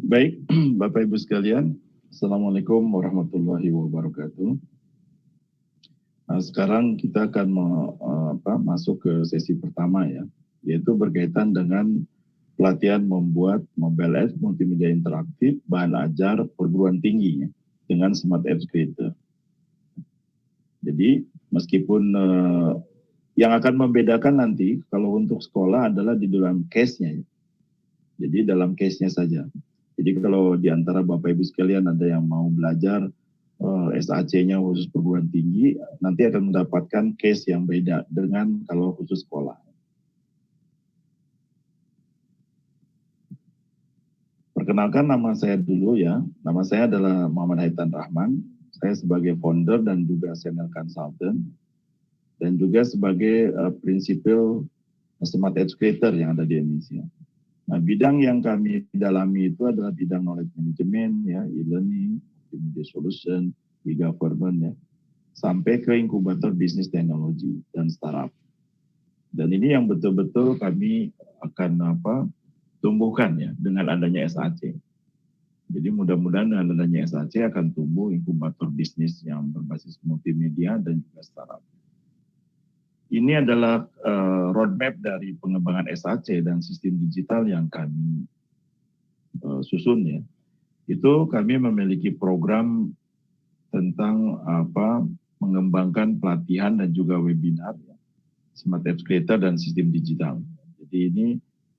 Baik, Bapak Ibu sekalian, Assalamualaikum warahmatullahi wabarakatuh. Nah, sekarang kita akan masuk ke sesi pertama ya, yaitu berkaitan dengan pelatihan membuat mobile apps multimedia interaktif bahan ajar perguruan tinggi ya, dengan Smart Apps Creator. Jadi meskipun yang akan membedakan nanti kalau untuk sekolah adalah di dalam case-nya ya. Jadi dalam case-nya saja. Jadi kalau di antara Bapak Ibu sekalian ada yang mau belajar SAC-nya khusus perguruan tinggi, nanti akan mendapatkan case yang beda dengan kalau khusus sekolah. Perkenalkan nama saya dulu ya. Nama saya adalah Muhammad Haitan Rahman. Saya sebagai founder dan juga senior consultant dan juga sebagai prinsipal Smart Apps Creator yang ada di Indonesia. Nah, bidang yang kami dalami itu adalah bidang knowledge management, ya, e-learning, multimedia solution, e-government, ya, sampai ke inkubator bisnis teknologi dan startup. Dan ini yang betul-betul kami akan tumbuhkan ya dengan adanya SAC. Jadi mudah-mudahan dengan adanya SAC akan tumbuh inkubator bisnis yang berbasis multimedia dan juga startup. Ini adalah roadmap dari pengembangan SAC dan sistem digital yang kami susun ya. Itu kami memiliki program tentang mengembangkan pelatihan dan juga webinar ya, Smart Apps Creator dan sistem digital. Jadi ini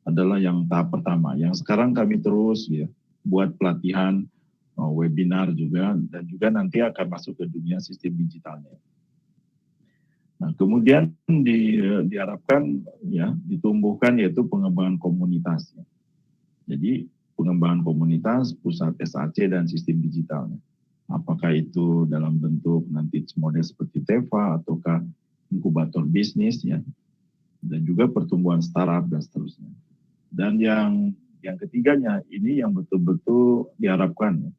adalah yang tahap pertama. Yang sekarang kami terus ya buat pelatihan, webinar juga, dan juga nanti akan masuk ke dunia sistem digitalnya. Nah, kemudian diharapkan ya ditumbuhkan yaitu pengembangan komunitas. Ya. Jadi pengembangan komunitas, pusat SAC dan sistem digitalnya. Apakah itu dalam bentuk nanti model seperti TEVA ataukah inkubator bisnis ya, dan juga pertumbuhan startup dan seterusnya. Dan yang ketiganya ini yang betul-betul diharapkan ya.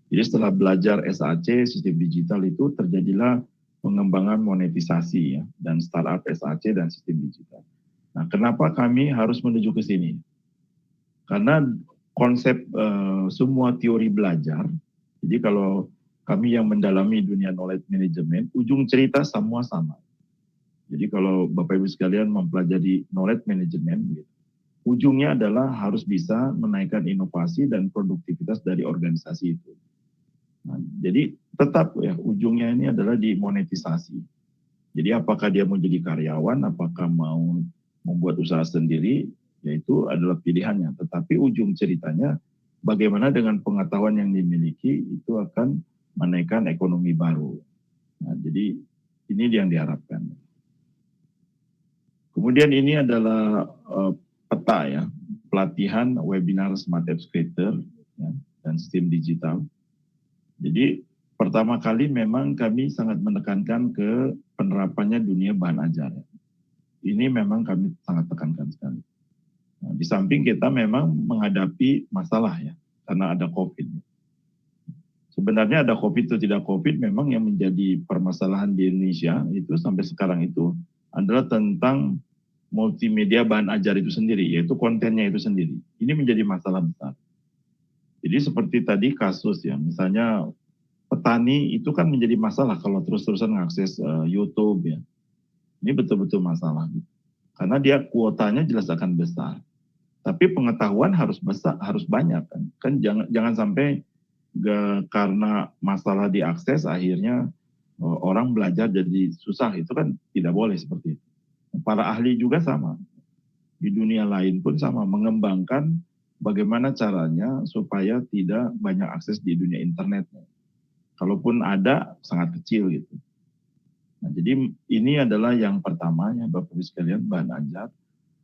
Jadi setelah belajar SAC sistem digital itu terjadilah pengembangan monetisasi ya dan startup SAC dan sistem digital. Nah, kenapa kami harus menuju ke sini? Karena konsep semua teori belajar. Jadi kalau kami yang mendalami dunia knowledge management, ujung cerita semua sama. Jadi kalau Bapak Ibu sekalian mempelajari knowledge management, ujungnya adalah harus bisa menaikkan inovasi dan produktivitas dari organisasi itu. Nah, jadi tetap ya ujungnya ini adalah di monetisasi. Jadi apakah dia mau jadi karyawan, apakah mau membuat usaha sendiri, yaitu adalah pilihannya. Tetapi ujung ceritanya bagaimana dengan pengetahuan yang dimiliki itu akan menaikkan ekonomi baru. Nah, jadi ini yang diharapkan. Kemudian ini adalah peta ya, pelatihan webinar Smart Apps Creator ya, dan sistem digital. Jadi pertama kali memang kami sangat menekankan ke penerapannya dunia bahan ajar. Ini memang kami sangat tekankan sekali. Nah, di samping kita memang menghadapi masalah ya, karena ada COVID. Sebenarnya ada COVID atau tidak COVID, memang yang menjadi permasalahan di Indonesia itu sampai sekarang itu adalah tentang multimedia bahan ajar itu sendiri, yaitu kontennya itu sendiri. Ini menjadi masalah besar. Jadi seperti tadi kasus ya, misalnya petani itu kan menjadi masalah kalau terus-terusan mengakses YouTube ya. Ini betul-betul masalah gitu. Karena dia kuotanya jelas akan besar. Tapi pengetahuan harus besar, harus banyak kan. Kan jangan sampai karena masalah diakses akhirnya orang belajar jadi susah, itu kan tidak boleh seperti itu. Para ahli juga sama. Di dunia lain pun sama, mengembangkan bagaimana caranya supaya tidak banyak akses di dunia internet. Kalaupun ada, sangat kecil gitu. Nah, jadi ini adalah yang pertama ya Bapak Ibu sekalian, bahan ajar.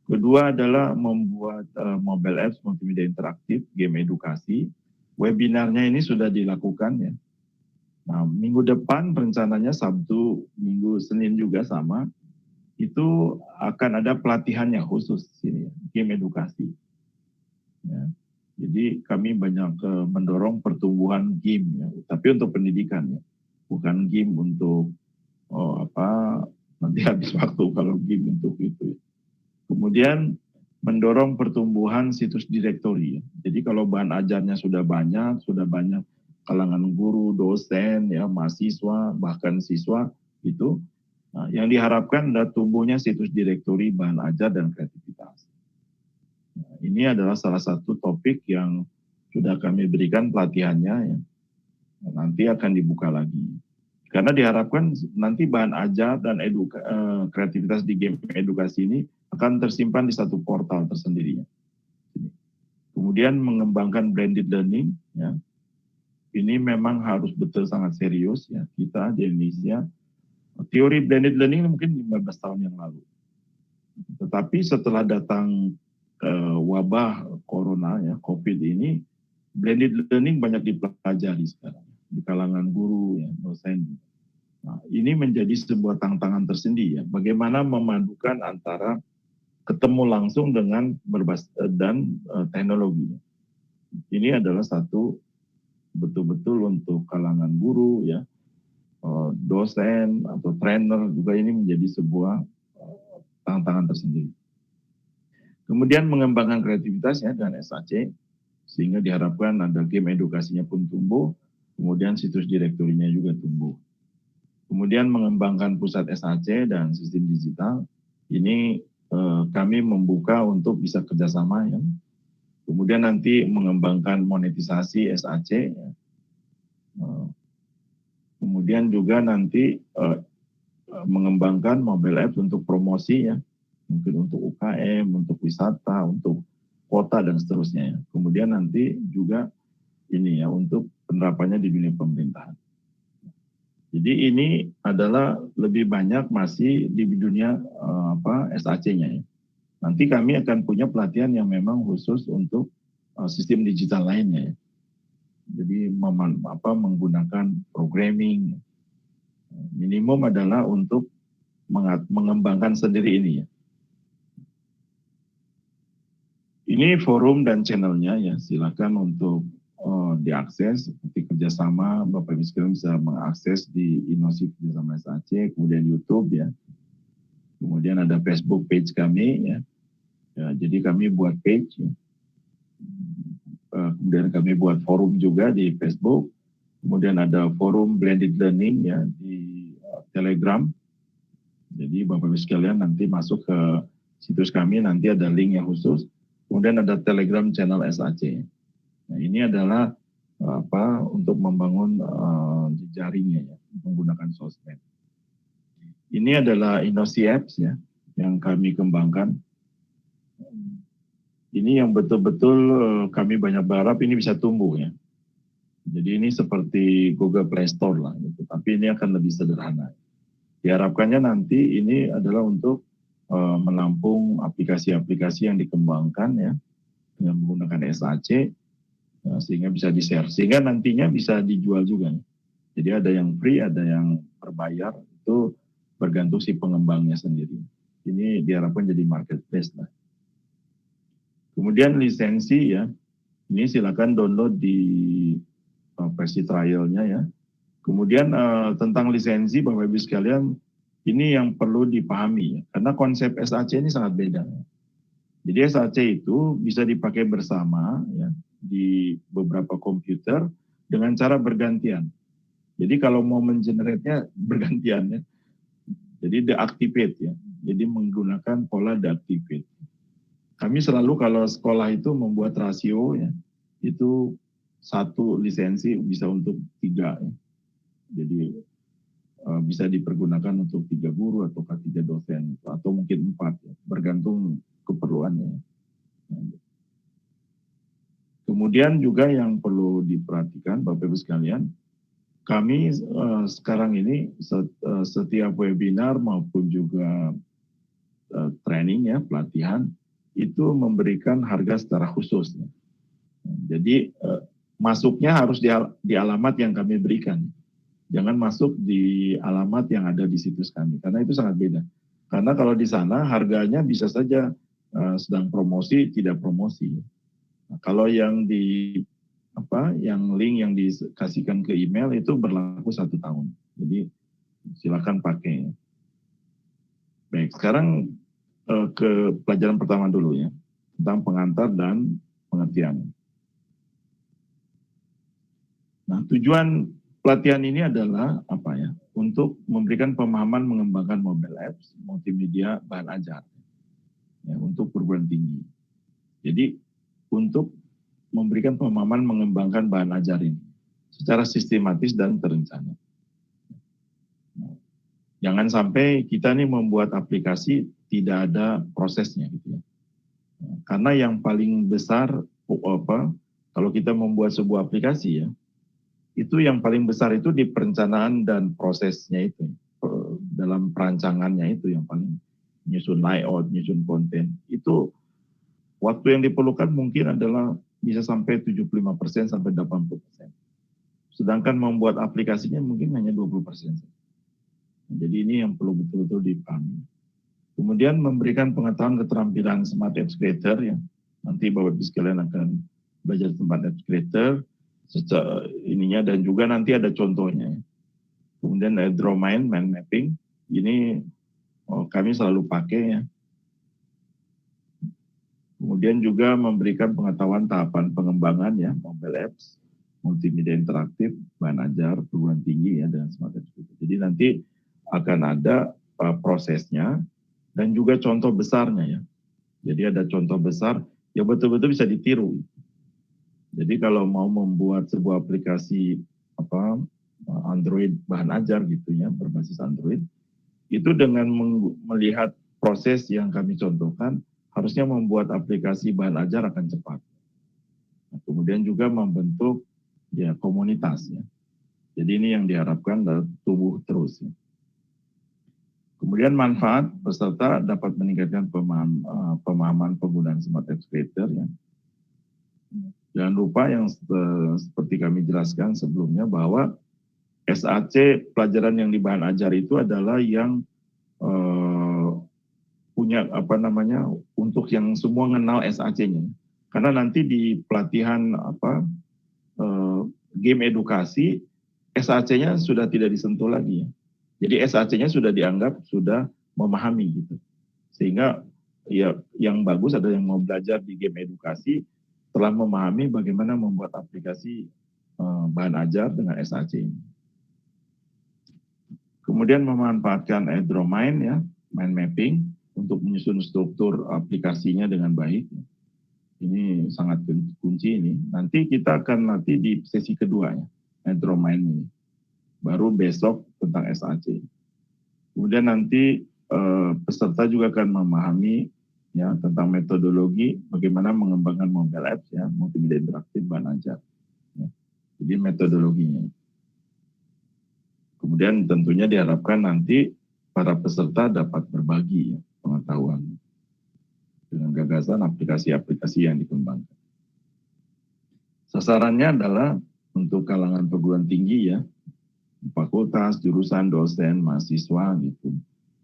Kedua adalah membuat mobile apps multimedia interaktif, game edukasi. Webinarnya ini sudah dilakukan ya. Nah, minggu depan rencananya Sabtu, Minggu, Senin juga sama. Itu akan ada pelatihannya khusus sini ya, game edukasi. Ya. Jadi kami banyak mendorong pertumbuhan game ya, tapi untuk pendidikan ya, bukan game untuk nanti habis waktu kalau game untuk itu. Ya. Kemudian mendorong pertumbuhan situs direktori ya. Jadi Jadi kalau bahan ajarnya sudah banyak kalangan guru, dosen, ya mahasiswa, bahkan siswa itu, nah, yang diharapkan adalah tumbuhnya situs direktori bahan ajar dan kreativitas. Nah, ini adalah salah satu topik yang sudah kami berikan pelatihannya, ya. Nanti akan dibuka lagi. Karena diharapkan nanti bahan ajar dan kreativitas di game edukasi ini akan tersimpan di satu portal tersendiri. Kemudian mengembangkan blended learning, ya. Ini memang harus betul sangat serius, ya. Kita di Indonesia, teori blended learning mungkin 15 tahun yang lalu. Tetapi setelah datang wabah corona, ya, COVID ini, blended learning banyak dipelajari sekarang di kalangan guru, ya, dosen. Nah, ini menjadi sebuah tantangan tersendiri, ya. Bagaimana memadukan antara ketemu langsung dengan berbasis dan teknologi. Ini adalah satu betul-betul untuk kalangan guru, ya, dosen atau trainer juga ini menjadi sebuah tantangan tersendiri. Kemudian mengembangkan kreativitasnya dan SAC, sehingga diharapkan ada game edukasinya pun tumbuh, kemudian situs direktorinya juga tumbuh. Kemudian mengembangkan pusat SAC dan sistem digital, ini kami membuka untuk bisa kerjasama, ya. Kemudian nanti mengembangkan monetisasi SAC, ya. Kemudian juga nanti mengembangkan mobile apps untuk promosi, ya. Mungkin untuk UKM, untuk wisata, untuk kota dan seterusnya, ya. Kemudian nanti juga ini, ya, untuk penerapannya di dunia pemerintahan. Jadi ini adalah lebih banyak masih di dunia SAC-nya, ya. Nanti kami akan punya pelatihan yang memang khusus untuk sistem digital lainnya, ya. Jadi menggunakan programming. Minimum adalah untuk mengembangkan sendiri ini, ya. Ini forum dan channelnya, ya, silakan untuk diakses. Seperti kerjasama, Bapak Ibu sekalian bisa mengakses di Inosi Kerjasama SAC, kemudian YouTube, ya. Kemudian ada Facebook page kami, ya. Ya, jadi kami buat page, ya. Kemudian kami buat forum juga di Facebook. Kemudian ada forum blended learning, ya, di Telegram. Jadi Bapak Ibu sekalian nanti masuk ke situs kami, nanti ada link yang khusus. Kemudian ada Telegram channel SAC. Nah, ini adalah untuk membangun jejaringnya, ya, menggunakan sosmed. Ini adalah Inosi Apps, ya, yang kami kembangkan. Ini yang betul-betul kami banyak berharap ini bisa tumbuh, ya. Jadi ini seperti Google Play Store lah, gitu. Tapi ini akan lebih sederhana. Diharapkannya nanti ini adalah untuk menampung aplikasi-aplikasi yang dikembangkan, ya, dengan menggunakan SAC, sehingga bisa di-share. Sehingga nantinya bisa dijual juga, ya. Jadi ada yang free, ada yang berbayar, itu bergantung si pengembangnya sendiri. Ini diharapkan jadi marketplace lah. Kemudian lisensi, ya, ini silakan download di versi trialnya, ya. Kemudian tentang lisensi, Bapak Ibu sekalian, ini yang perlu dipahami, ya, karena konsep SAC ini sangat beda. Jadi SAC itu bisa dipakai bersama, ya, di beberapa komputer dengan cara bergantian. Jadi kalau mau mengenerate-nya bergantian, ya. Jadi deactivate, ya. Jadi menggunakan pola deactivate. Kami selalu kalau sekolah itu membuat rasio, ya, itu 1 lisensi bisa untuk 3, ya. Jadi bisa dipergunakan untuk 3 guru atau 3 dosen atau mungkin 4, ya, bergantung keperluannya. Kemudian juga yang perlu diperhatikan Bapak Ibu sekalian, kami sekarang ini setiap webinar maupun juga training, ya, pelatihan itu memberikan harga secara khusus, ya. Jadi masuknya harus di alamat yang kami berikan. Jangan masuk di alamat yang ada di situs kami, karena itu sangat beda. Karena kalau di sana harganya bisa saja sedang promosi, tidak promosi. Nah, kalau yang yang link yang dikasihkan ke email itu berlaku 1 tahun. Jadi silakan pakai. Baik, sekarang ke pelajaran pertama dulu, ya, tentang pengantar dan pengertian. Nah, tujuan pelatihan ini adalah apa ya? Untuk memberikan pemahaman mengembangkan mobile apps, multimedia, bahan ajar ya, untuk perguruan tinggi. Jadi untuk memberikan pemahaman mengembangkan bahan ajar ini secara sistematis dan terencana. Jangan sampai kita nih membuat aplikasi tidak ada prosesnya gitu ya. Karena yang paling besar kalau kita membuat sebuah aplikasi ya, itu yang paling besar itu di perencanaan dan prosesnya itu. Dalam perancangannya itu yang paling nyusun layout, nyusun konten. Itu waktu yang diperlukan mungkin adalah bisa sampai 75% sampai 80%. Sedangkan membuat aplikasinya mungkin hanya 20%. Jadi ini yang perlu betul-betul dipahami. Kemudian memberikan pengetahuan keterampilan Smart Apps Creator ya. Nanti Bapak Ibu sekalian akan belajar Smart Apps Creator secara ininya dan juga nanti ada contohnya. Kemudian ada Drawmine, Mind Mapping. Ini kami selalu pakai ya. Kemudian juga memberikan pengetahuan tahapan pengembangan ya, mobile apps, multimedia interaktif, bahan ajar, perguruan tinggi ya, dan Smart Apps Creator. Jadi nanti akan ada prosesnya dan juga contoh besarnya ya. Jadi ada contoh besar yang betul-betul bisa ditiru. Jadi kalau mau membuat sebuah aplikasi Android bahan ajar gitu ya, berbasis Android, itu dengan melihat proses yang kami contohkan, harusnya membuat aplikasi bahan ajar akan cepat. Nah, kemudian juga membentuk ya komunitas ya. Jadi ini yang diharapkan tumbuh terus ya. Kemudian manfaat peserta dapat meningkatkan pemahaman penggunaan Smart Apps Creator ya. Jangan lupa yang seperti kami jelaskan sebelumnya bahwa SAC pelajaran yang di bahan ajar itu adalah yang punya untuk yang semua mengenal SAC-nya. Karena nanti di pelatihan game edukasi SAC-nya sudah tidak disentuh lagi ya. Jadi SAC-nya sudah dianggap sudah memahami gitu. Sehingga ya yang bagus ada yang mau belajar di game edukasi telah memahami bagaimana membuat aplikasi bahan ajar dengan SAC ini. Kemudian memanfaatkan Drawmine ya, mind mapping untuk menyusun struktur aplikasinya dengan baik. Ini sangat kunci ini. Nanti kita akan di sesi kedua ya, Drawmine ini. Baru besok tentang SAC. Kemudian nanti peserta juga akan memahami ya tentang metodologi bagaimana mengembangkan mobile apps ya, multimedia interaktif bahan ajar. Ya. Jadi metodologinya. Kemudian tentunya diharapkan nanti para peserta dapat berbagi ya, pengetahuan dengan gagasan aplikasi-aplikasi yang dikembangkan. Sasarannya adalah untuk kalangan perguruan tinggi ya, fakultas, jurusan, dosen, mahasiswa gitu.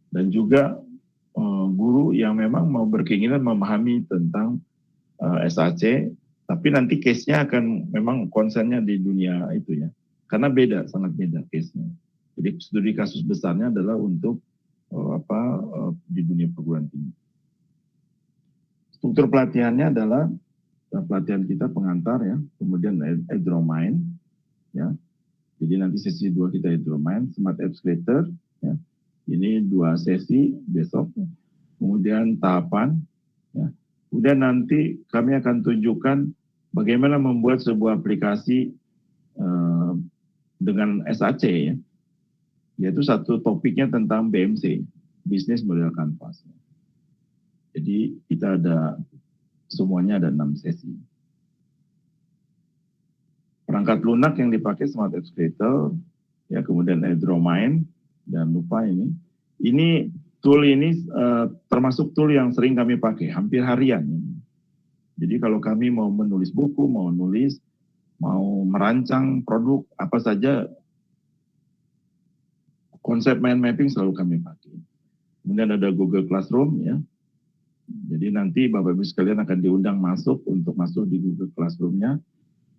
Dan juga guru yang memang mau berkeinginan memahami tentang SAC, tapi nanti case-nya akan memang konsennya di dunia itu ya. Karena beda, sangat beda case-nya. Jadi studi kasus besarnya adalah untuk di dunia perguruan tinggi. Struktur pelatihannya adalah pelatihan kita pengantar ya, kemudian Drawmine ya. Jadi nanti sesi 2 kita Drawmine, Smart Apps Creator ya. Ini 2 sesi besok. Kemudian tahapan ya. Kemudian nanti kami akan tunjukkan bagaimana membuat sebuah aplikasi dengan SAC ya. Yaitu satu topiknya tentang BMC, Business Model Canvas. Jadi kita ada semuanya ada 6 sesi. Perangkat lunak yang dipakai Smart Apps Creator, ya kemudian Drawmine, dan lupa ini. Ini tool ini termasuk tool yang sering kami pakai, hampir harian. Jadi kalau kami mau menulis buku, mau merancang produk, apa saja, konsep mind mapping selalu kami pakai. Kemudian ada Google Classroom, ya. Jadi nanti Bapak Ibu sekalian akan diundang untuk masuk di Google Classroom-nya,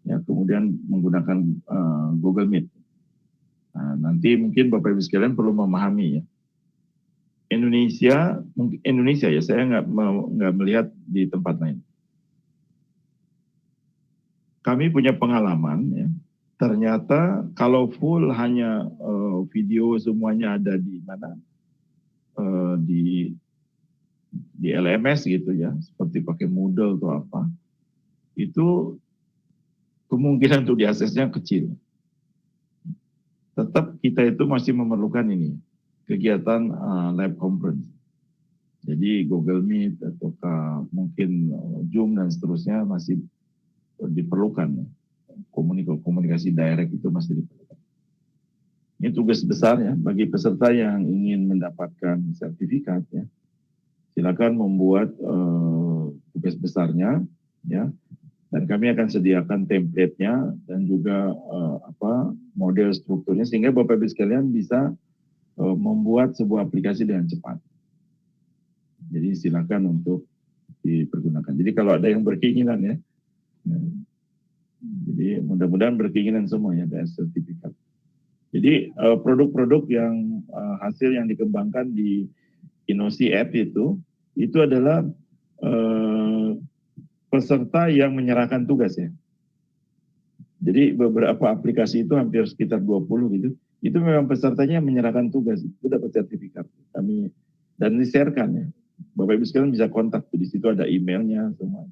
ya, kemudian menggunakan Google Meet. Nah, nanti mungkin Bapak Ibu sekalian perlu memahami ya. Indonesia ya, saya nggak melihat di tempat lain. Kami punya pengalaman ya, ternyata kalau full hanya video semuanya ada di mana, di LMS gitu ya, seperti pakai Moodle atau apa, itu kemungkinan untuk diaksesnya kecil. Tetap kita itu masih memerlukan ini, kegiatan live conference. Jadi Google Meet atau mungkin Zoom dan seterusnya masih diperlukan. Komunikasi direct itu masih diperlukan. Ini tugas besar ya bagi peserta yang ingin mendapatkan sertifikat ya. Silakan membuat tugas besarnya ya. Dan kami akan sediakan template-nya dan juga model strukturnya sehingga Bapak Ibu sekalian bisa membuat sebuah aplikasi dengan cepat. Jadi silakan untuk dipergunakan. Jadi kalau ada yang berkeinginan ya, jadi mudah-mudahan berkeinginan semua ya ada sertifikat. Jadi produk-produk yang hasil yang dikembangkan di Innosi App itu adalah peserta yang menyerahkan tugas ya. Jadi beberapa aplikasi itu hampir sekitar 20 gitu. Itu memang pesertanya yang menyerahkan tugas, itu dapat sertifikat. Kami dan di-share-kan ya. Bapak Ibu sekalian bisa kontak, di situ ada emailnya semua,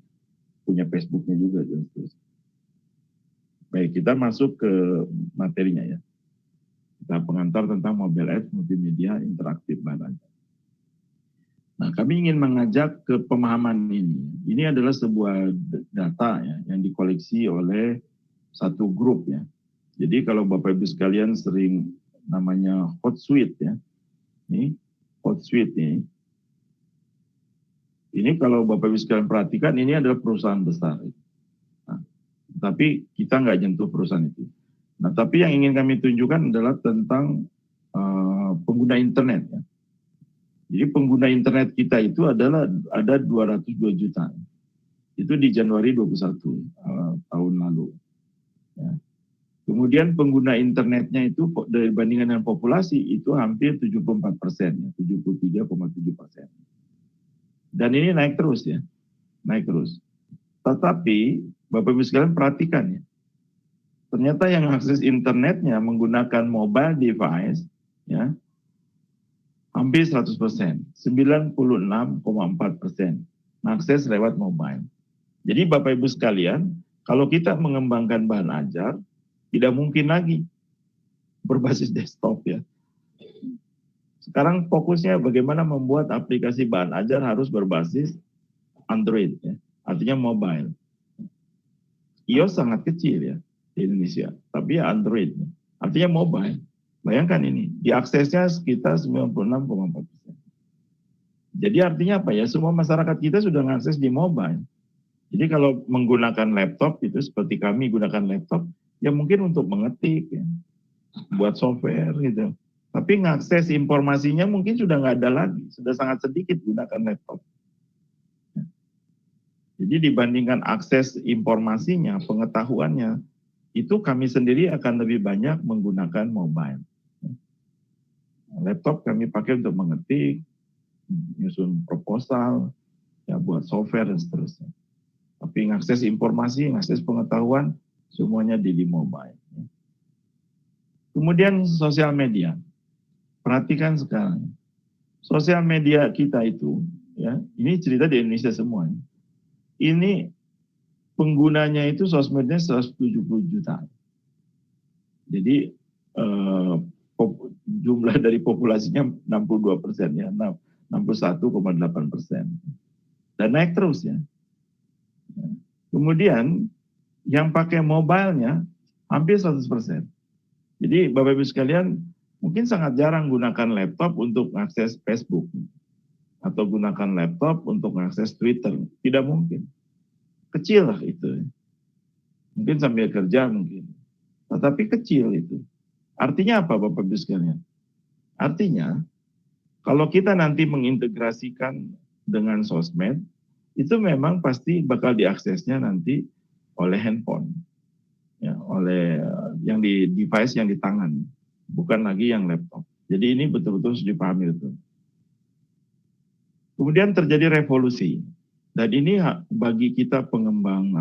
punya Facebooknya juga dan seterusnya. Baik, kita masuk ke materinya ya. Kita pengantar tentang mobile apps multimedia interaktif bahan ajar. Nah, kami ingin mengajak ke pemahaman ini. Ini adalah sebuah data ya, yang dikoleksi oleh satu grup ya. Jadi kalau Bapak Ibu sekalian sering namanya Hotsuite ya. Ini Hotsuite ini. Ini kalau Bapak Ibu sekalian perhatikan, ini adalah perusahaan besar. Nah, tapi kita nggak nyentuh perusahaan itu. Nah, tapi yang ingin kami tunjukkan adalah tentang pengguna internet. Ya. Jadi pengguna internet kita itu adalah ada 202 juta. Itu di Januari 21 tahun lalu. Ya. Kemudian pengguna internetnya itu dibandingkan dengan populasi itu hampir 74%, ya, 73,7%. Dan ini naik terus ya, naik terus. Tetapi Bapak Ibu sekalian perhatikan ya, ternyata yang akses internetnya menggunakan mobile device ya hampir 100%, 96,4% akses lewat mobile. Jadi Bapak Ibu sekalian, kalau kita mengembangkan bahan ajar, tidak mungkin lagi berbasis desktop ya. Sekarang fokusnya bagaimana membuat aplikasi bahan ajar harus berbasis Android ya, artinya mobile. iOS sangat kecil ya di Indonesia, tapi ya Android, artinya mobile. Bayangkan ini, diaksesnya sekitar 96,4%. Jadi artinya apa ya, semua masyarakat kita sudah mengakses di mobile. Jadi kalau menggunakan laptop itu seperti kami gunakan laptop, ya mungkin untuk mengetik, ya, buat software gitu. Tapi mengakses informasinya mungkin sudah nggak ada lagi, sudah sangat sedikit gunakan laptop. Jadi dibandingkan akses informasinya, pengetahuannya, itu kami sendiri akan lebih banyak menggunakan mobile. Laptop kami pakai untuk mengetik, menyusun proposal, ya buat software dan seterusnya. Tapi mengakses informasi, mengakses pengetahuan, semuanya di mobile. Kemudian sosial media. Perhatikan sekarang. Sosial media kita itu, ya, ini cerita di Indonesia semua. Ini penggunanya itu sosmednya 170 juta. Jadi jumlah dari populasinya 62% ya, 61,8%. Dan naik terus ya. Kemudian yang pakai mobile-nya hampir 100%. Jadi Bapak Ibu sekalian mungkin sangat jarang gunakan laptop untuk mengakses Facebook atau gunakan laptop untuk mengakses Twitter. Tidak mungkin. Kecil lah itu. Mungkin sambil kerja mungkin. Tetapi kecil itu. Artinya apa Bapak Ibu sekalian? Artinya kalau kita nanti mengintegrasikan dengan sosmed, itu memang pasti bakal diaksesnya nanti oleh handphone. Ya, oleh yang di device yang di tangan, bukan lagi yang laptop. Jadi ini betul-betul harus dipahami itu. Kemudian terjadi revolusi, dan ini bagi kita pengembang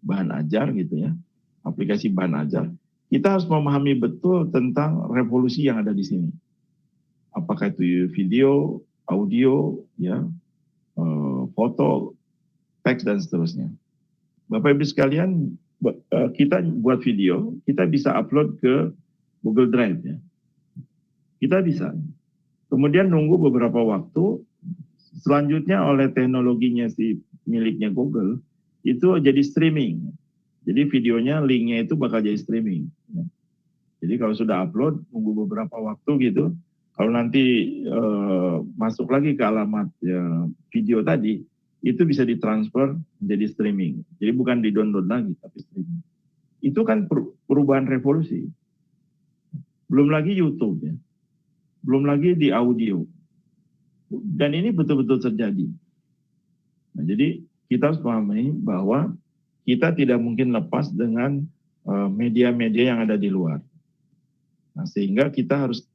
bahan ajar gitu ya, aplikasi bahan ajar, kita harus memahami betul tentang revolusi yang ada di sini. Apakah itu video, audio, ya, foto, teks dan seterusnya. Bapak Ibu sekalian, kita buat video, kita bisa upload ke Google Drive ya. Kita bisa. Kemudian nunggu beberapa waktu, selanjutnya oleh teknologinya si miliknya Google, itu jadi streaming. Jadi videonya, linknya itu bakal jadi streaming. Jadi kalau sudah upload, nunggu beberapa waktu gitu, kalau nanti masuk lagi ke alamat video tadi, itu bisa ditransfer menjadi streaming. Jadi bukan di-download lagi, tapi streaming. Itu kan perubahan revolusi. Belum lagi YouTube ya. Belum lagi di audio. Dan ini betul-betul terjadi. Nah, jadi kita harus pahami bahwa kita tidak mungkin lepas dengan media-media yang ada di luar. Nah, sehingga kita harus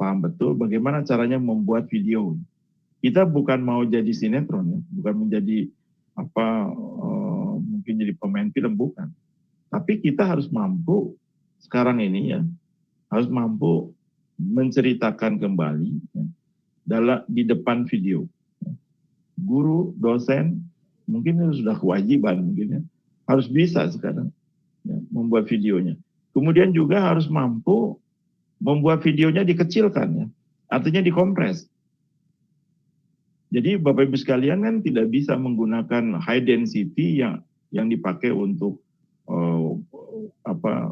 paham betul bagaimana caranya membuat video. Kita bukan mau jadi sinetron ya, bukan menjadi mungkin jadi pemain film, bukan. Tapi kita harus mampu sekarang ini ya, harus mampu menceritakan kembali ya, di depan video. Guru, dosen, mungkin itu sudah kewajiban mungkin ya, harus bisa sekarang ya, membuat videonya. Kemudian juga harus mampu membuat videonya dikecilkan ya, artinya dikompres. Jadi Bapak Ibu sekalian kan tidak bisa menggunakan high density yang dipakai untuk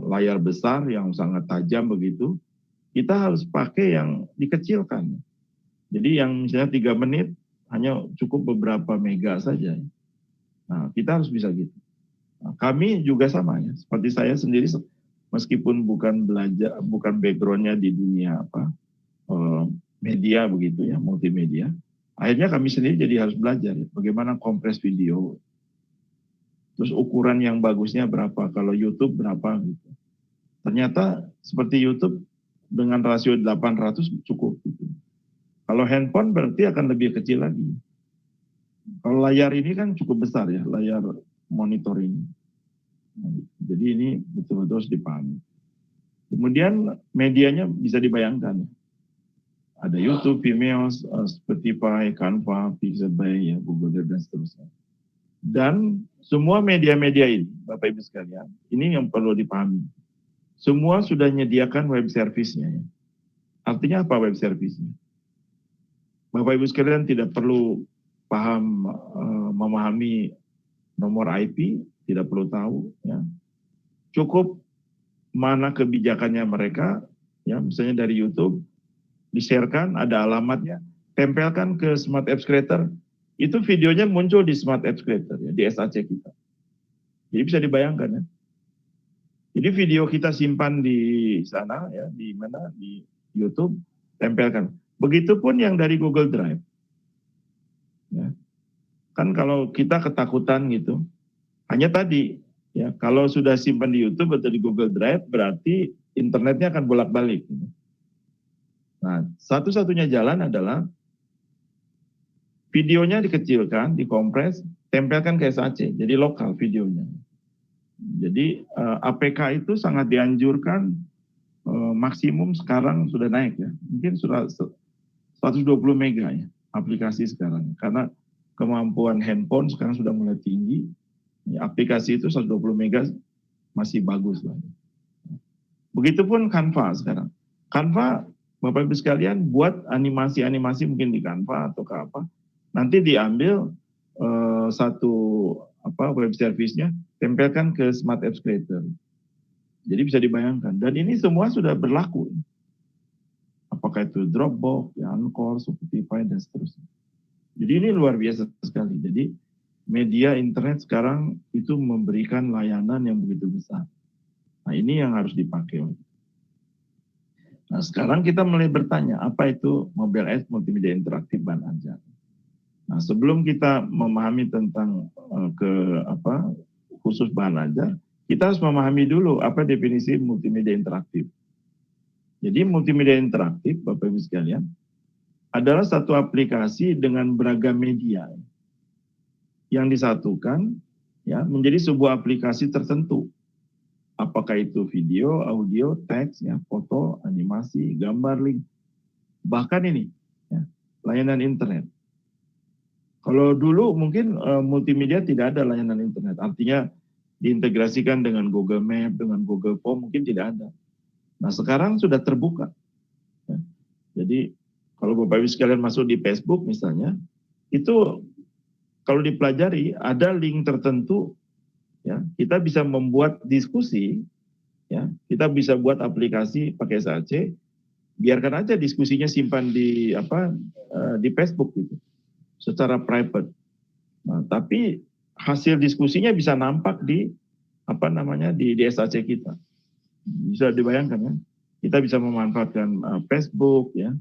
layar besar yang sangat tajam begitu. Kita harus pakai yang dikecilkan. Jadi yang misalnya 3 menit hanya cukup beberapa mega saja. Nah, kita harus bisa gitu. Nah, kami juga sama ya, seperti saya sendiri meskipun bukan backgroundnya di dunia media begitu ya, multimedia. Akhirnya kami sendiri jadi harus belajar ya, bagaimana kompres video. Terus ukuran yang bagusnya berapa, kalau YouTube berapa gitu. Ternyata seperti YouTube dengan rasio 800 cukup gitu. Kalau handphone berarti akan lebih kecil lagi. Kalau layar ini kan cukup besar ya, layar monitor ini. Jadi ini betul-betul harus dipahami. Kemudian medianya bisa dibayangkan. Ada YouTube, Vimeo, Spotify, Canva, Pixabay, ya, Google Drive, dan seterusnya. Dan semua media-media ini, Bapak Ibu sekalian, ini yang perlu dipahami. Semua sudah menyediakan web service-nya. Ya. Artinya apa web service-nya? Bapak Ibu sekalian tidak perlu memahami nomor IP, tidak perlu tahu. Ya. Cukup mana kebijakannya mereka, ya, misalnya dari YouTube, di-sharekan, ada alamatnya, tempelkan ke Smart Apps Creator, itu videonya muncul di Smart Apps Creator, ya, di SAC kita. Jadi bisa dibayangkan ya. Jadi video kita simpan di sana, ya, di mana, di YouTube, tempelkan. Begitupun yang dari Google Drive. Ya. Kan kalau kita ketakutan gitu, hanya tadi, ya, kalau sudah simpan di YouTube atau di Google Drive, berarti internetnya akan bolak-balik. Gitu. Nah, satu-satunya jalan adalah videonya dikecilkan, dikompres, tempelkan ke SAC, jadi lokal videonya. Jadi APK itu sangat dianjurkan, maksimum sekarang sudah naik ya, mungkin sudah 120 mega ya aplikasi sekarang, karena kemampuan handphone sekarang sudah mulai tinggi, ya, aplikasi itu 120 mega masih bagus lah. Begitupun Canva sekarang. Canva, Bapak Ibu sekalian, buat animasi-animasi mungkin di Canva atau ke apa, nanti diambil satu web service-nya, tempelkan ke Smart Apps Creator. Jadi bisa dibayangkan. Dan ini semua sudah berlaku. Apakah itu Dropbox, Anchor, Spotify, dan seterusnya. Jadi ini luar biasa sekali. Jadi media internet sekarang itu memberikan layanan yang begitu besar. Nah, ini yang harus dipakai. Nah, sekarang kita mulai bertanya, apa itu mobile apps multimedia interaktif bahan ajar? Nah, sebelum kita memahami tentang khusus bahan ajar, kita harus memahami dulu apa definisi multimedia interaktif. Jadi multimedia interaktif, Bapak Ibu sekalian, adalah satu aplikasi dengan beragam media yang disatukan ya menjadi sebuah aplikasi tertentu. apakah itu video, audio, teks, ya, foto, animasi, gambar, link, bahkan ini ya, layanan internet. Kalau dulu mungkin multimedia tidak ada layanan internet, artinya diintegrasikan dengan Google Map, dengan Google Form mungkin tidak ada. Nah sekarang sudah terbuka. Ya. Jadi kalau Bapak Ibu sekalian masuk di Facebook misalnya, itu kalau dipelajari ada link tertentu, ya kita bisa membuat diskusi, ya kita bisa buat aplikasi pakai SAC, biarkan aja diskusinya simpan di di Facebook gitu, secara private. Nah, tapi hasil diskusinya bisa nampak di di SAC kita. Bisa dibayangkan kan? Kita bisa memanfaatkan Facebook ya,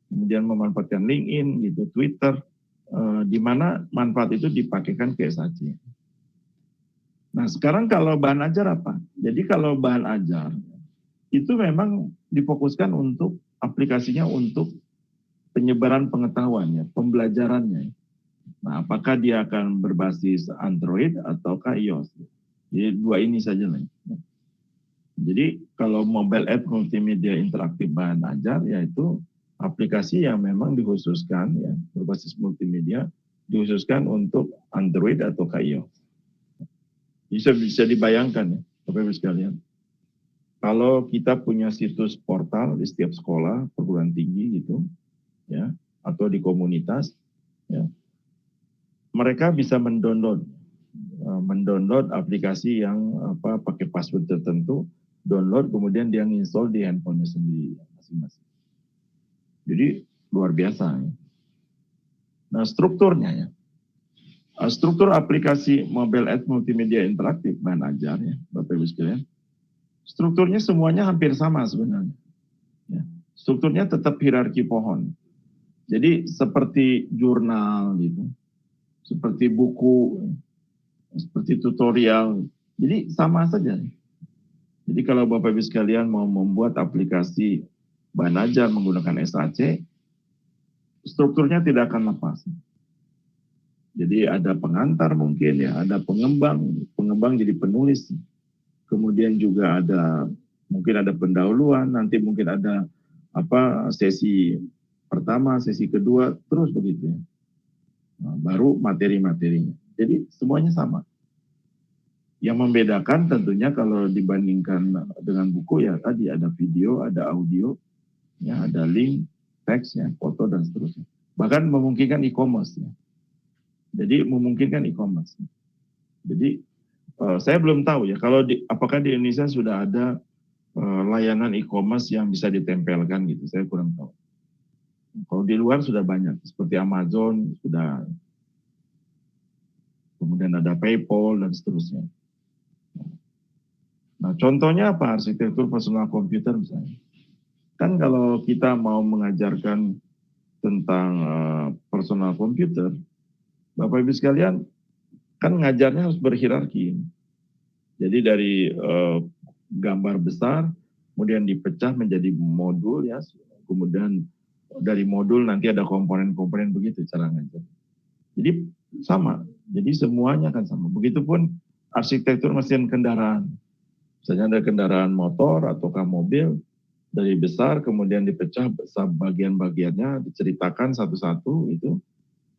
kemudian memanfaatkan LinkedIn gitu, Twitter, di mana manfaat itu dipakaikan ke SAC. Nah, sekarang kalau bahan ajar apa? Jadi kalau bahan ajar itu memang difokuskan untuk aplikasinya untuk penyebaran pengetahuannya, pembelajarannya. Nah, apakah dia akan berbasis Android ataukah iOS? Jadi dua ini saja lah. Jadi kalau mobile app multimedia interaktif bahan ajar yaitu aplikasi yang memang dikhususkan ya berbasis multimedia dikhususkan untuk Android atau iOS. Bisa dibayangkan ya, Bapak Ibu sekalian. Kalau kita punya situs portal di setiap sekolah perguruan tinggi gitu ya atau di komunitas ya, mereka bisa mendownload aplikasi yang pakai password tertentu, download kemudian dia install di handphonenya sendiri masing-masing. Jadi luar biasa ya. Nah strukturnya ya, struktur aplikasi mobile app multimedia interaktif bahan ajar ya Bapak Ibu sekalian, strukturnya semuanya hampir sama sebenarnya. Ya. Strukturnya tetap hierarki pohon. Jadi seperti jurnal gitu, seperti buku, seperti tutorial. Jadi sama saja. Jadi kalau Bapak Ibu sekalian mau membuat aplikasi bahan ajar menggunakan SAC, strukturnya tidak akan lepas. Jadi ada pengantar mungkin ya, ada pengembang jadi penulis. Kemudian juga mungkin ada pendahuluan, nanti mungkin ada sesi pertama, sesi kedua, terus begitu ya. Nah, baru materi-materinya. Jadi semuanya sama. Yang membedakan tentunya kalau dibandingkan dengan buku ya tadi ada video, ada audio, ya ada link, teks, ya, foto dan seterusnya. Bahkan memungkinkan e-commerce ya. Jadi memungkinkan e-commerce. Jadi saya belum tahu ya kalau apakah di Indonesia sudah ada layanan e-commerce yang bisa ditempelkan gitu. Saya kurang tahu. Kalau di luar sudah banyak seperti Amazon sudah, kemudian ada PayPal dan seterusnya. Nah, contohnya apa? Arsitektur personal komputer misalnya. Kan kalau kita mau mengajarkan tentang personal komputer, Bapak Ibu sekalian, kan ngajarnya harus berhierarki. Jadi dari gambar besar, kemudian dipecah menjadi modul ya, kemudian dari modul nanti ada komponen-komponen begitu cara ngajar. Jadi sama, jadi semuanya akan sama. Begitupun arsitektur mesin kendaraan. Misalnya ada kendaraan motor ataukah mobil, dari besar kemudian dipecah bagian-bagiannya, diceritakan satu-satu itu.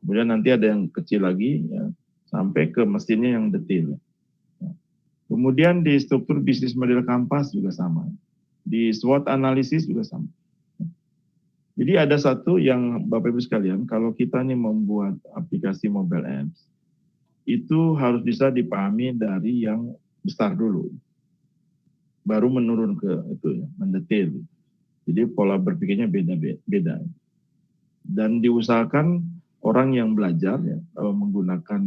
Kemudian nanti ada yang kecil lagi ya, sampai ke mesinnya yang detail. Kemudian di struktur bisnis model kampas juga sama. Di SWOT analisis juga sama. Jadi ada satu yang Bapak Ibu sekalian, kalau kita nih membuat aplikasi mobile apps, itu harus bisa dipahami dari yang besar dulu. Baru menurun ke itu ya, mendetail. Jadi pola berpikirnya beda. Dan diusahakan orang yang belajar ya menggunakan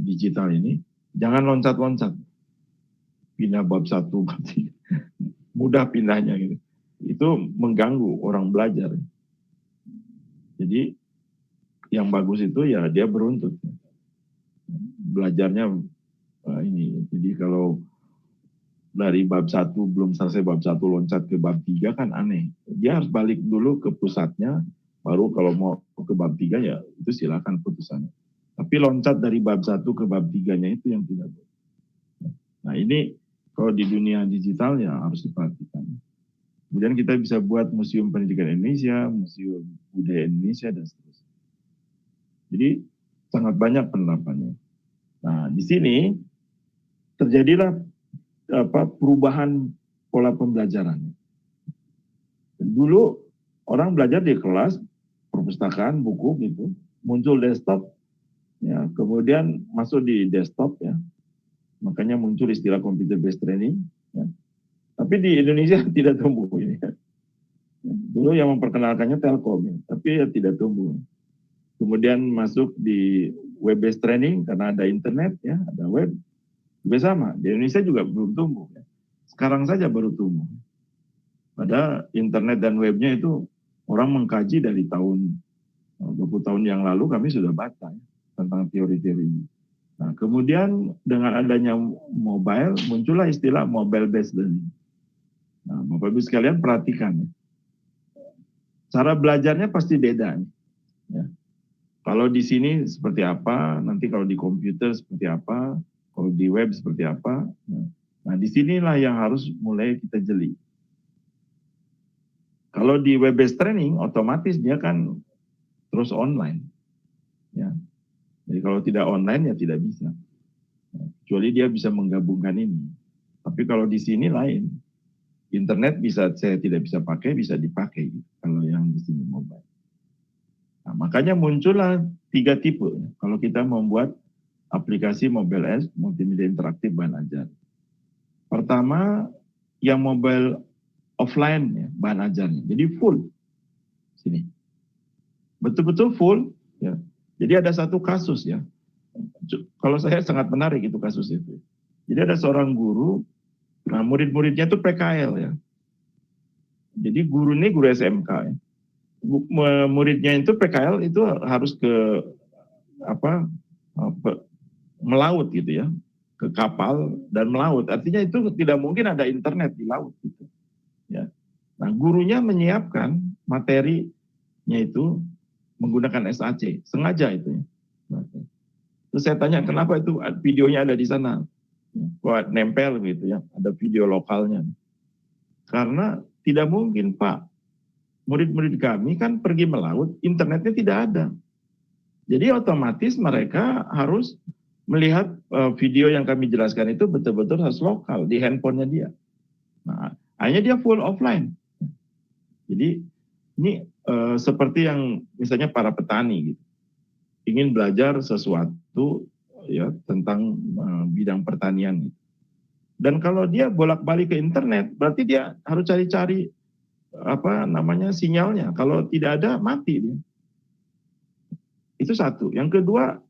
digital ini jangan loncat-loncat. Pindah bab 1, bab 3. Mudah pindahnya gitu. Itu mengganggu orang belajar. Jadi yang bagus itu ya dia beruntut. Belajarnya ini. Jadi kalau dari bab 1 belum selesai bab 1 loncat ke bab 3 kan aneh. Dia harus balik dulu ke pusatnya, baru kalau mau ke bab 3 ya itu silakan putusannya. Tapi loncat dari bab 1 ke bab 3-nya itu yang tidak boleh. Nah ini kalau di dunia digital ya harus diperhatikan. Kemudian kita bisa buat Museum Pendidikan Indonesia, Museum Budaya Indonesia, dan seterusnya. Jadi sangat banyak penerapannya. Nah di sini terjadilah perubahan pola pembelajaran. Dulu orang belajar di kelas, perpustakaan, buku gitu, muncul desktop, ya, kemudian masuk di desktop ya, makanya muncul istilah computer based training. Ya. Tapi di Indonesia tidak tumbuh ini. Ya. Dulu yang memperkenalkannya Telkom, ya, tapi ya tidak tumbuh. Kemudian masuk di web based training karena ada internet, ya, ada web. Juga sama, di Indonesia juga belum tumbuh. Ya. Sekarang saja baru tumbuh. Pada internet dan webnya itu orang mengkaji dari tahun 20 tahun yang lalu kami sudah baca ya, tentang teori-teori ini. Nah, kemudian dengan adanya mobile muncullah istilah mobile based learning. Nah, Bapak Ibu sekalian perhatikan ya. Cara belajarnya pasti beda ya. Kalau di sini seperti apa, nanti kalau di komputer seperti apa, kalau di web seperti apa. Nah, disinilah yang harus mulai kita jeli. Kalau di web based training, otomatis dia kan terus online. Ya. Jadi kalau tidak online ya tidak bisa. Kecuali dia bisa menggabungkan ini. Tapi kalau di sini lain. Internet bisa saya tidak bisa pakai, bisa dipakai. Kalau yang di sini mobile. Nah, makanya muncullah 3 tipe. Kalau kita membuat aplikasi mobile apps, multimedia interaktif bahan ajar. Pertama, yang mobile offline ya, bahan ajarnya. Jadi full. Sini. Betul-betul full. Ya. Jadi ada satu kasus ya. Kalau saya sangat menarik itu kasus itu. Jadi ada seorang guru, nah murid-muridnya itu PKL ya. Jadi guru ini guru SMK ya. Muridnya itu PKL itu harus ke apa melaut gitu ya, ke kapal dan melaut. Artinya itu tidak mungkin ada internet di laut gitu. Ya. Nah, gurunya menyiapkan materinya itu menggunakan SAC, sengaja itu ya. Terus saya tanya kenapa itu videonya ada di sana. Kok nempel gitu ya, ada video lokalnya. Karena tidak mungkin Pak, murid-murid kami kan pergi melaut, internetnya tidak ada. Jadi otomatis mereka harus melihat video yang kami jelaskan itu betul-betul harus lokal di handphonenya dia. Nah, hanya dia full offline. Jadi ini seperti yang misalnya para petani gitu, ingin belajar sesuatu ya tentang bidang pertanian gitu. Dan kalau dia bolak-balik ke internet, berarti dia harus cari-cari apa namanya sinyalnya. Kalau tidak ada mati dia. Itu satu. Yang kedua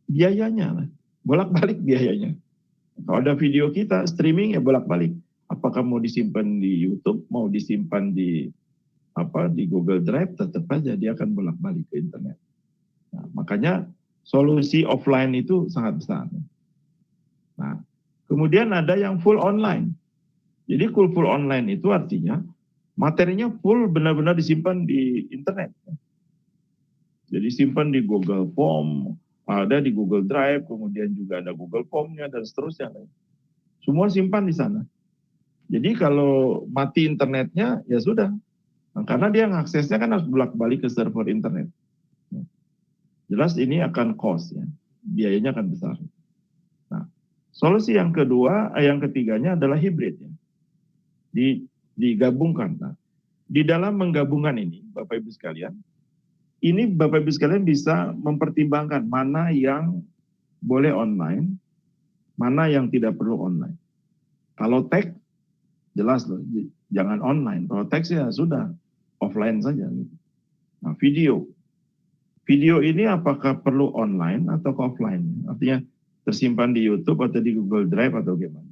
biayanya, bolak-balik biayanya. Kalau ada video kita streaming ya bolak-balik. Apakah mau disimpan di YouTube, mau disimpan di di Google Drive, tetap aja dia akan bolak-balik ke internet. Nah, makanya solusi offline itu sangat besar. Nah, kemudian ada yang full online. Jadi full online itu artinya materinya full benar-benar disimpan di internet. Jadi simpan di Google Form, ada di Google Drive, kemudian juga ada Google Form-nya dan seterusnya. Semua simpan di sana. Jadi kalau mati internetnya ya sudah. Nah, karena dia ngaksesnya kan harus bolak-balik ke server internet. Jelas ini akan cost ya. Biayanya akan besar. Nah, solusi yang kedua, yang ketiganya adalah hibrid ya. Digabungkan. Nah, di dalam menggabungkan ini, Bapak Ibu sekalian, ini Bapak Ibu sekalian bisa mempertimbangkan mana yang boleh online, mana yang tidak perlu online. Kalau teks, jelas loh, jangan online. Kalau teks ya sudah, offline saja. Nah, video ini apakah perlu online atau offline? Artinya tersimpan di YouTube atau di Google Drive atau gimana?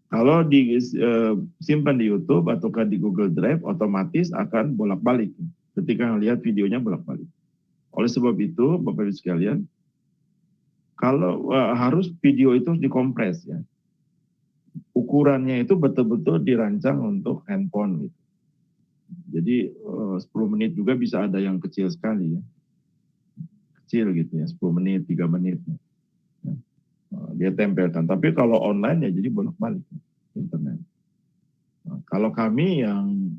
Kalau disimpan di YouTube ataukah di Google Drive, otomatis akan bolak-balik ketika melihat videonya bolak-balik. Oleh sebab itu, Bapak Ibu sekalian, kalau harus video itu dikompres ya. Ukurannya itu betul-betul dirancang untuk handphone gitu. Jadi 10 menit juga bisa ada yang kecil sekali ya. Kecil gitu ya, 10 menit, 3 menit. dia tempelkan. Tapi kalau online ya jadi bolak-balik internet. Nah, kalau kami yang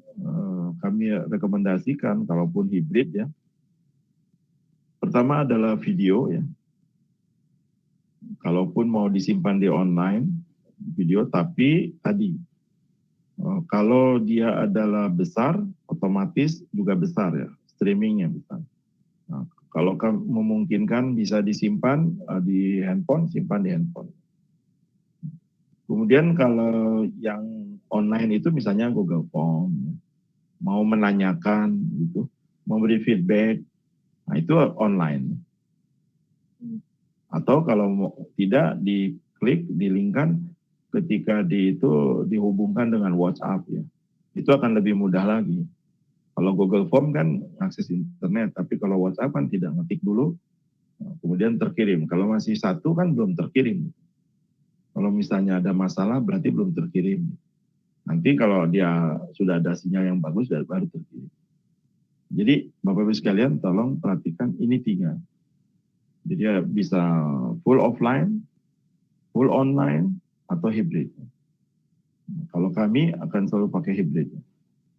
kami rekomendasikan, kalaupun hibrid ya, pertama adalah video ya. Kalaupun mau disimpan di online, video, tapi tadi, kalau dia adalah besar, otomatis juga besar ya, streamingnya besar. Nah, kalau memungkinkan bisa disimpan di handphone, simpan di handphone. Kemudian kalau yang online itu misalnya Google Form, mau menanyakan gitu, memberi feedback, nah itu online. Atau kalau tidak diklik, dilingkan ketika itu dihubungkan dengan WhatsApp ya. Itu akan lebih mudah lagi. Kalau Google Form kan akses internet, tapi kalau WhatsApp kan tidak ngetik dulu, kemudian terkirim. Kalau masih satu kan belum terkirim. Kalau misalnya ada masalah berarti belum terkirim. Nanti kalau dia sudah ada sinyal yang bagus baru terkirim. Jadi Bapak Ibu sekalian tolong perhatikan ini 3. Jadi ya bisa full offline, full online, atau hybrid. Kalau kami akan selalu pakai hybrid.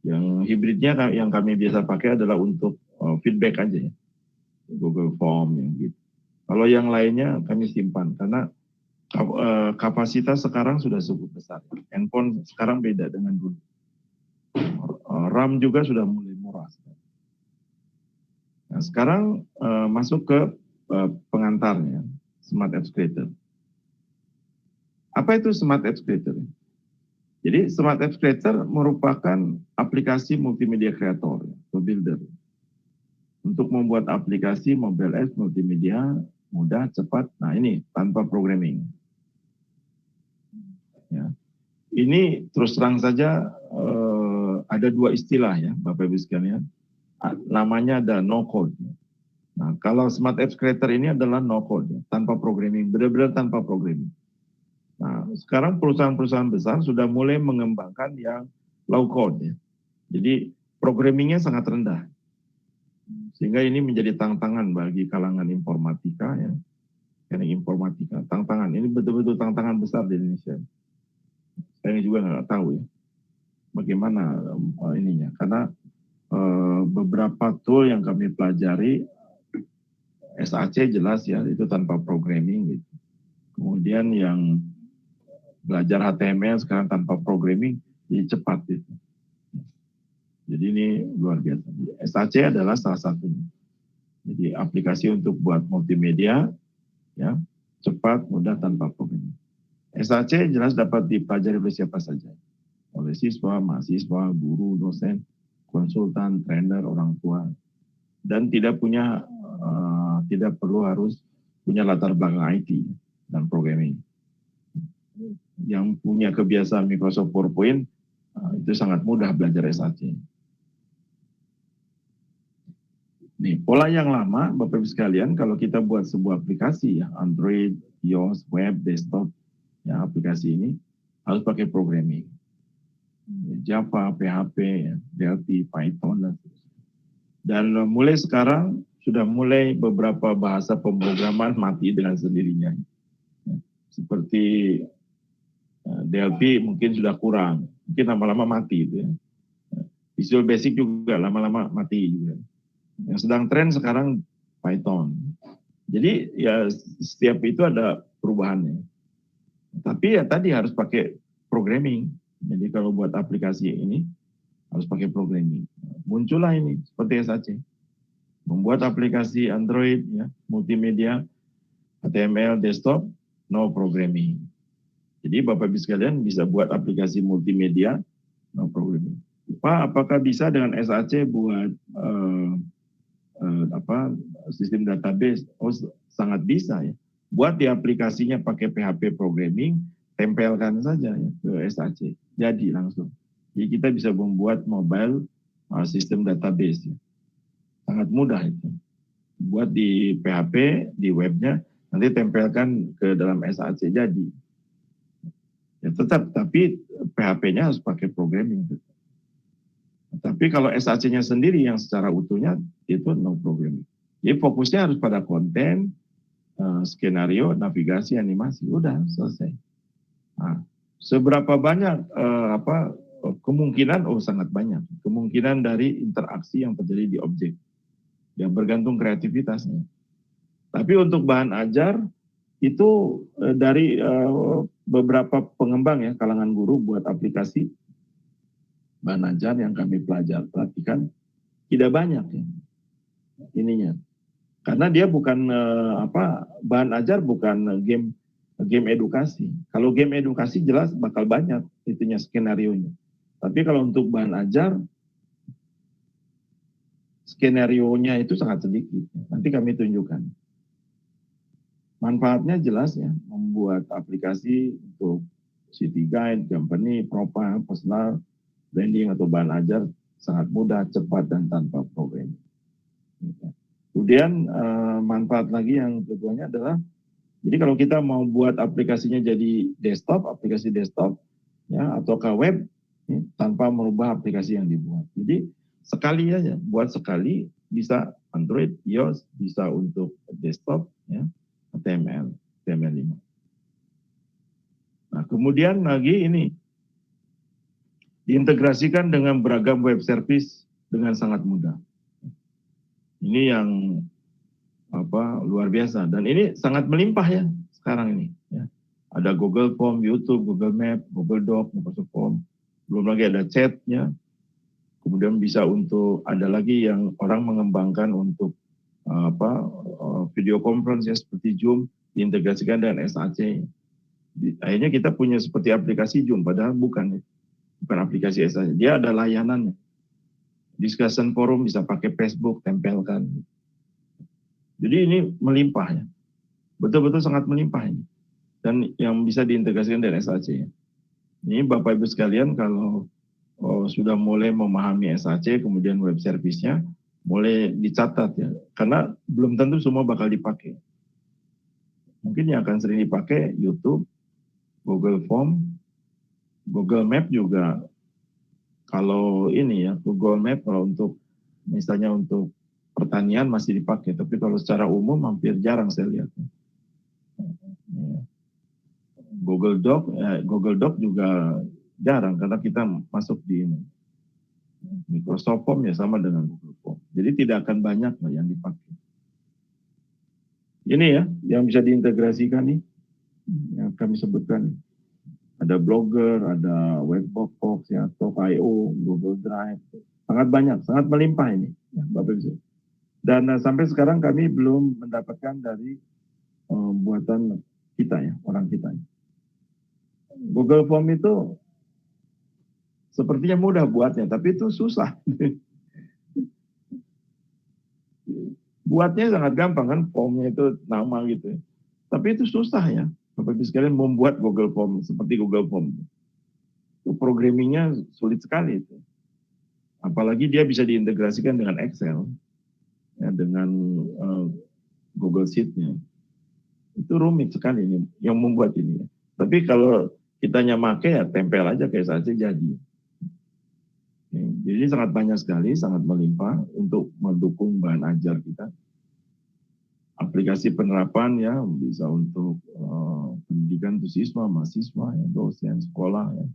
Yang hybridnya yang kami biasa pakai adalah untuk feedback aja ya. Google Form yang gitu. Kalau yang lainnya kami simpan karena kapasitas sekarang sudah cukup besar. Handphone sekarang beda dengan dulu. RAM juga sudah mulai murah. Nah, sekarang masuk ke pengantarnya, Smart Apps Creator. Apa itu Smart Apps Creator? Jadi Smart Apps Creator merupakan aplikasi multimedia creator atau builder. Untuk membuat aplikasi mobile apps multimedia mudah, cepat. Nah ini tanpa programming. Ya. Ini terus terang saja ada 2 istilah ya Bapak Ibu sekalian. Namanya ada no code. Nah kalau Smart Apps Creator ini adalah no code, ya, tanpa programming, benar-benar tanpa programming. Nah sekarang perusahaan-perusahaan besar sudah mulai mengembangkan yang low code. Ya. Jadi programmingnya sangat rendah. Sehingga ini menjadi tantangan bagi kalangan informatika ya. Karena informatika, tantangan. Ini betul-betul tantangan besar di Indonesia. Saya juga nggak tahu ya bagaimana ininya. Karena beberapa tool yang kami pelajari, SAC jelas ya, itu tanpa programming gitu. Kemudian yang belajar HTML sekarang tanpa programming, jadi cepat gitu. Jadi ini luar biasa. SAC adalah salah satunya. Jadi aplikasi untuk buat multimedia, ya cepat, mudah, tanpa programming. SAC jelas dapat dipelajari oleh siapa saja. Oleh siswa, mahasiswa, guru, dosen, konsultan, trainer, orang tua. Dan tidak perlu harus punya latar belakang IT dan programming. Yang punya kebiasaan Microsoft PowerPoint, itu sangat mudah belajar SAC. Nih, pola yang lama, Bapak Ibu sekalian, kalau kita buat sebuah aplikasi ya, Android, iOS, web, desktop, ya aplikasi ini harus pakai programming. Java, PHP, DLP, Python, dan sebagainya. Dan mulai sekarang sudah mulai beberapa bahasa pemrograman mati dengan sendirinya. Seperti DLP mungkin sudah kurang, mungkin lama-lama mati itu ya. Visual Basic juga lama-lama mati juga. Yang sedang tren sekarang Python. Jadi ya setiap itu ada perubahannya. Tapi ya tadi harus pakai programming. Jadi kalau buat aplikasi ini harus pakai programming. Muncullah ini seperti SAC. Membuat aplikasi Android ya, multimedia, HTML, desktop, no programming. Jadi Bapak Ibu sekalian bisa buat aplikasi multimedia, no programming. Pak, apakah bisa dengan SAC buat sistem database? Oh, sangat bisa ya. Buat di aplikasinya pakai PHP programming, tempelkan saja ya, ke SAC. Jadi langsung. Jadi kita bisa membuat mobile sistem database ya. Sangat mudah itu. Buat di PHP, di webnya, nanti tempelkan ke dalam SAC jadi. Ya tetap, tapi PHP-nya harus pakai programming. Tapi kalau SAC-nya sendiri yang secara utuhnya itu no programming. Jadi fokusnya harus pada konten, skenario, navigasi, animasi, udah selesai. Nah, seberapa banyak kemungkinan? Oh, sangat banyak. Kemungkinan dari interaksi yang terjadi di objek. Ya, bergantung kreativitasnya. Tapi untuk bahan ajar itu dari beberapa pengembang ya, kalangan guru buat aplikasi bahan ajar yang kami perhatikan tidak banyak ya ininya. Karena dia bukan bahan ajar bukan game edukasi. Kalau game edukasi jelas bakal banyak itunya skenarionya. Tapi kalau untuk bahan ajar skenarionya itu sangat sedikit. Nanti kami tunjukkan. Manfaatnya jelas ya, membuat aplikasi untuk city guide, company, profile, personal, branding atau bahan ajar sangat mudah, cepat dan tanpa programming. Kemudian manfaat lagi yang keduanya adalah, jadi kalau kita mau buat aplikasinya jadi desktop, aplikasi desktop, ya atau ke web, ya, tanpa merubah aplikasi yang dibuat. Jadi sekali aja, buat sekali bisa Android, iOS, bisa untuk desktop, ya, HTML5. Nah, kemudian lagi ini diintegrasikan dengan beragam web service dengan sangat mudah. Ini yang luar biasa dan ini sangat melimpah ya sekarang ini. Ya. Ada Google Form, YouTube, Google Map, Google Doc, Microsoft Form. Belum lagi ada chatnya. Kemudian bisa untuk ada lagi yang orang mengembangkan untuk video conference ya seperti Zoom diintegrasikan dengan SAC. Akhirnya kita punya seperti aplikasi Zoom, padahal bukan aplikasi SAC. Dia ada layanannya. Discussion forum bisa pakai Facebook, tempelkan. Jadi ini melimpah ya. Betul-betul sangat melimpah ini. Dan yang bisa diintegrasikan dengan SAC. Ini Bapak Ibu sekalian kalau sudah mulai memahami SAC, kemudian web service-nya, mulai dicatat ya. Karena belum tentu semua bakal dipakai. Mungkin yang akan sering dipakai YouTube, Google Form, Google Map juga. Kalau ini ya, Google Map kalau untuk misalnya untuk pertanian masih dipakai, tapi kalau secara umum hampir jarang saya lihat. Google Doc juga jarang karena kita masuk di ini. Microsoft Form ya sama dengan Google Form. Jadi tidak akan banyak lah yang dipakai. Ini ya yang bisa diintegrasikan nih, yang kami sebutkan. Ada Blogger, ada Webbox, ya, Talk.io, Google Drive. Sangat banyak, sangat melimpah ini. Ya, Bapak Ibu. Dan sampai sekarang kami belum mendapatkan dari buatan kita ya, orang kita. Google Form itu sepertinya mudah buatnya, tapi itu susah. Buatnya sangat gampang kan, formnya itu nama gitu. Tapi itu susah ya, Bapak Ibu sekalian membuat Google Form seperti Google Form. Itu programmingnya sulit sekali itu. Apalagi dia bisa diintegrasikan dengan Excel, ya, dengan Google Sheet-nya. Itu rumit sekali ini yang membuat ini. Tapi kalau kitanya make ya tempel aja kayak saja jadi. Jadi sangat banyak sekali, sangat melimpah untuk mendukung bahan ajar kita. Aplikasi penerapan ya bisa untuk pendidikan untuk siswa, mahasiswa, ya, dosen, sekolah, ya.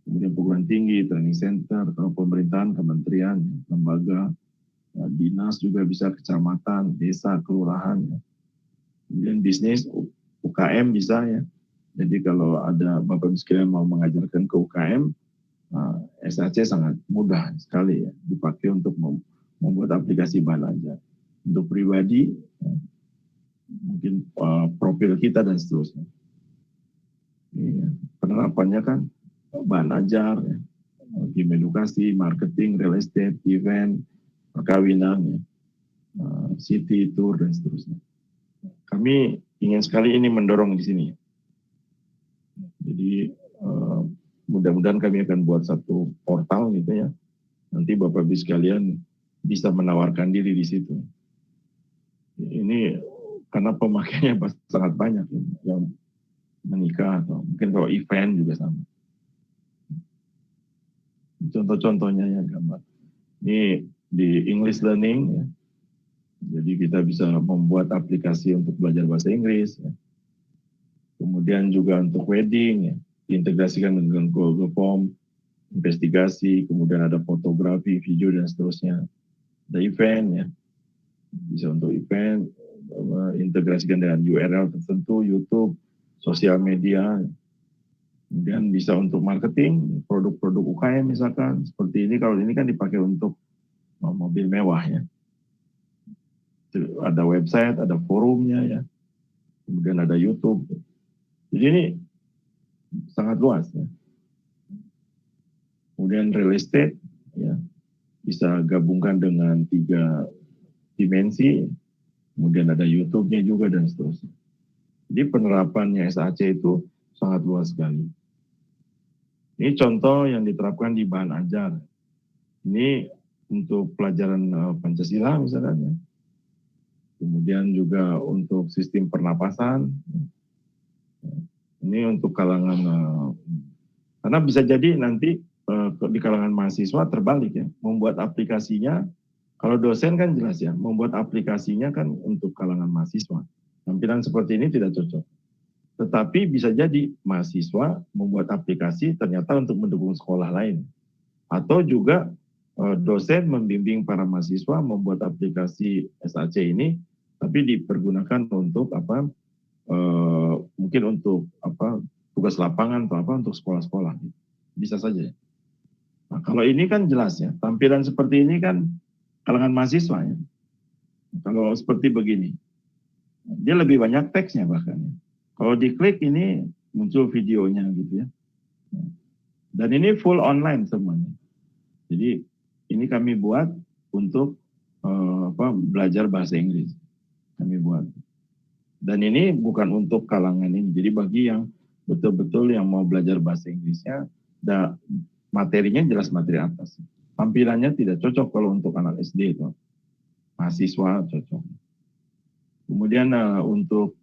Kemudian perguruan tinggi, training center, pemerintahan, kementerian, ya, lembaga, ya, dinas juga bisa, kecamatan, desa, kelurahan. Ya. Kemudian bisnis, UKM bisa ya. Jadi kalau ada Bapak Ibu sekalian mau mengajarkan ke UKM, SAC sangat mudah sekali ya dipakai untuk membuat aplikasi bahan ajar. Untuk pribadi, ya, mungkin profil kita dan seterusnya. Ya, penerapannya kan bahan ajar, ya, game edukasi, marketing, real estate, event, perkawinan, ya, city tour dan seterusnya. Kami ingin sekali ini mendorong di sini. Jadi mudah-mudahan kami akan buat satu portal gitu ya. Nanti Bapak Ibu sekalian bisa menawarkan diri di situ. Ini karena pemakainya sangat banyak yang menikah atau mungkin kalau event juga sama. Contoh-contohnya ya gambar. Ini di English Learning ya. Jadi kita bisa membuat aplikasi untuk belajar bahasa Inggris, ya. Kemudian juga untuk wedding, ya, diintegrasikan dengan Google Form, investigasi, kemudian ada fotografi, video, dan seterusnya. Ada event, ya, bisa untuk event, integrasikan dengan URL tertentu, YouTube, sosial media, kemudian bisa untuk marketing, produk-produk UKM misalkan, seperti ini, kalau ini kan dipakai untuk mobil mewah, ya. Ada website, ada forumnya, ya, kemudian ada YouTube. Jadi ini sangat luas, ya. Kemudian real estate, ya, bisa gabungkan dengan 3 dimensi, kemudian ada YouTube-nya juga dan seterusnya. Jadi penerapannya SAC itu sangat luas sekali. Ini contoh yang diterapkan di bahan ajar. Ini untuk pelajaran Pancasila misalnya. Kemudian juga untuk sistem pernapasan. Ini untuk kalangan, karena bisa jadi nanti di kalangan mahasiswa terbalik, ya. Membuat aplikasinya, kalau dosen kan jelas, ya, membuat aplikasinya kan untuk kalangan mahasiswa. Tampilan seperti ini tidak cocok. Tetapi bisa jadi mahasiswa membuat aplikasi ternyata untuk mendukung sekolah lain. Atau juga dosen membimbing para mahasiswa membuat aplikasi SAC ini, tapi dipergunakan untuk apa? Mungkin untuk apa? Tugas lapangan atau apa untuk sekolah-sekolah. Bisa saja. Nah, kalau ini kan jelas, ya, tampilan seperti ini kan kalangan mahasiswa, ya. Kalau seperti begini, dia lebih banyak teksnya bahkan, ya. Kalau diklik ini muncul videonya gitu, ya. Dan ini full online semuanya. Jadi ini kami buat untuk belajar bahasa Inggris. Kami buat. Dan ini bukan untuk kalangan ini. Jadi bagi yang betul-betul yang mau belajar bahasa Inggrisnya, materinya jelas materi atas. Tampilannya tidak cocok kalau untuk anak SD itu. Mahasiswa cocok. Kemudian untuk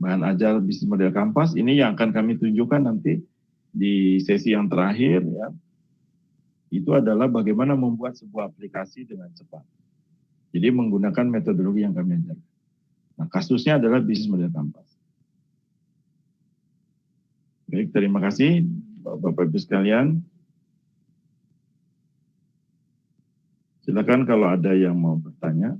bahan ajar bisnis model kampas, ini yang akan kami tunjukkan nanti di sesi yang terakhir, ya. Itu adalah bagaimana membuat sebuah aplikasi dengan cepat. Jadi menggunakan metodologi yang kami ajarkan. Nah, kasusnya adalah bisnis model kampas. Baik, terima kasih Bapak-Ibu sekalian. Silakan kalau ada yang mau bertanya.